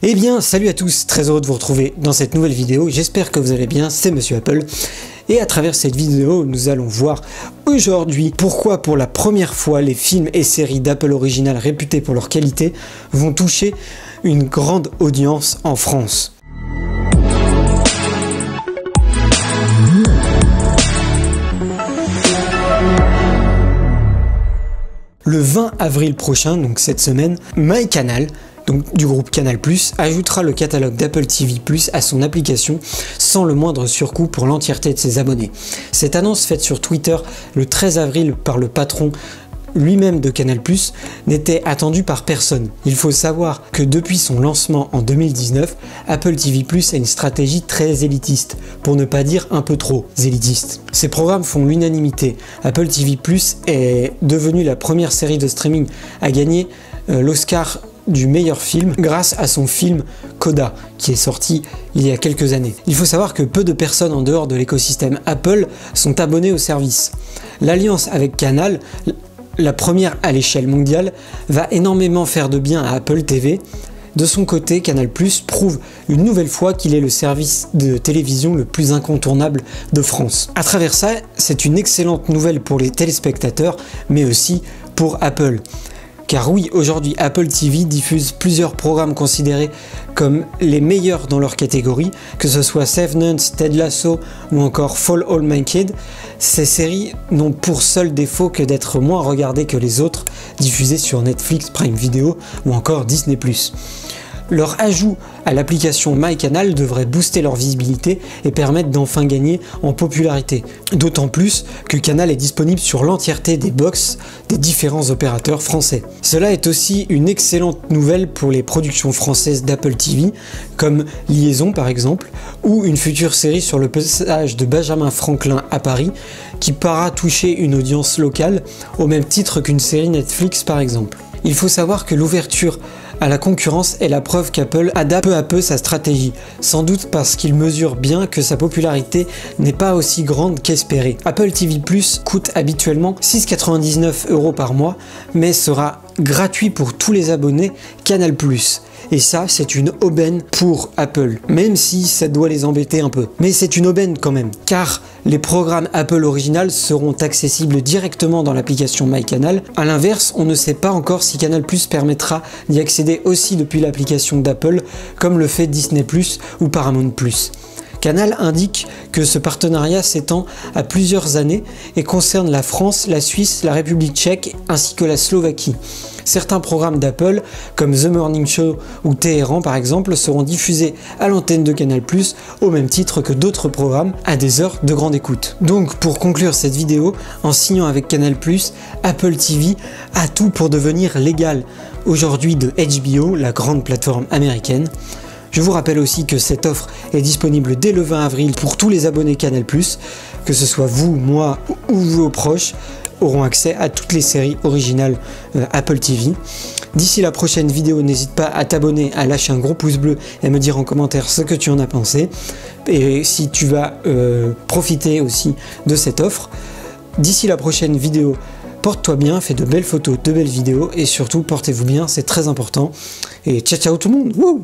Eh bien, salut à tous, très heureux de vous retrouver dans cette nouvelle vidéo, j'espère que vous allez bien, c'est Monsieur Apple. Et à travers cette vidéo, nous allons voir aujourd'hui pourquoi pour la première fois les films et séries d'Apple Original réputés pour leur qualité vont toucher une grande audience en France. Le 20 avril prochain, donc cette semaine, MyCanal, donc du groupe Canal+, ajoutera le catalogue d'Apple TV+ à son application sans le moindre surcoût pour l'entièreté de ses abonnés. Cette annonce faite sur Twitter le 13 avril par le patron lui-même de Canal+, n'était attendue par personne. Il faut savoir que depuis son lancement en 2019, Apple TV+ a une stratégie très élitiste, pour ne pas dire un peu trop élitiste. Ses programmes font l'unanimité. Apple TV+ est devenue la première série de streaming à gagner l'Oscar du meilleur film grâce à son film Coda qui est sorti il y a quelques années. Il faut savoir que peu de personnes en dehors de l'écosystème Apple sont abonnées au service. L'alliance avec Canal, la première à l'échelle mondiale, va énormément faire de bien à Apple TV. De son côté, Canal+ prouve une nouvelle fois qu'il est le service de télévision le plus incontournable de France. À travers ça, c'est une excellente nouvelle pour les téléspectateurs, mais aussi pour Apple. Car oui, aujourd'hui, Apple TV diffuse plusieurs programmes considérés comme les meilleurs dans leur catégorie, que ce soit Severance, Ted Lasso ou encore Fall All Mankind. Ces séries n'ont pour seul défaut que d'être moins regardées que les autres diffusées sur Netflix, Prime Video ou encore Disney+. Leur ajout à l'application MyCanal devrait booster leur visibilité et permettre d'enfin gagner en popularité. D'autant plus que Canal est disponible sur l'entièreté des box des différents opérateurs français. Cela est aussi une excellente nouvelle pour les productions françaises d'Apple TV, comme Liaison par exemple, ou une future série sur le passage de Benjamin Franklin à Paris, qui pourra toucher une audience locale au même titre qu'une série Netflix par exemple. Il faut savoir que l'ouverture à la concurrence est la preuve qu'Apple adapte peu à peu sa stratégie, sans doute parce qu'il mesure bien que sa popularité n'est pas aussi grande qu'espéré. Apple TV+ coûte habituellement 6,99 € par mois, mais sera gratuit pour tous les abonnés Canal+. Et ça, c'est une aubaine pour Apple, même si ça doit les embêter un peu. Mais c'est une aubaine quand même, car les programmes Apple Original seront accessibles directement dans l'application MyCanal. A l'inverse, on ne sait pas encore si Canal+ permettra d'y accéder aussi depuis l'application d'Apple, comme le fait Disney+ ou Paramount+. Canal indique que ce partenariat s'étend à plusieurs années et concerne la France, la Suisse, la République tchèque ainsi que la Slovaquie. Certains programmes d'Apple, comme The Morning Show ou Téhéran par exemple, seront diffusés à l'antenne de Canal+, au même titre que d'autres programmes à des heures de grande écoute. Donc pour conclure cette vidéo, en signant avec Canal+, Apple TV a tout pour devenir légal aujourd'hui de HBO, la grande plateforme américaine. Je vous rappelle aussi que cette offre est disponible dès le 20 avril pour tous les abonnés Canal+, que ce soit vous, moi ou vos proches auront accès à toutes les séries originales Apple TV. D'ici la prochaine vidéo, n'hésite pas à t'abonner, à lâcher un gros pouce bleu et à me dire en commentaire ce que tu en as pensé. Et si tu vas profiter aussi de cette offre. D'ici la prochaine vidéo, porte-toi bien, fais de belles photos, de belles vidéos et surtout portez-vous bien, c'est très important. Et ciao ciao tout le monde. Wouh!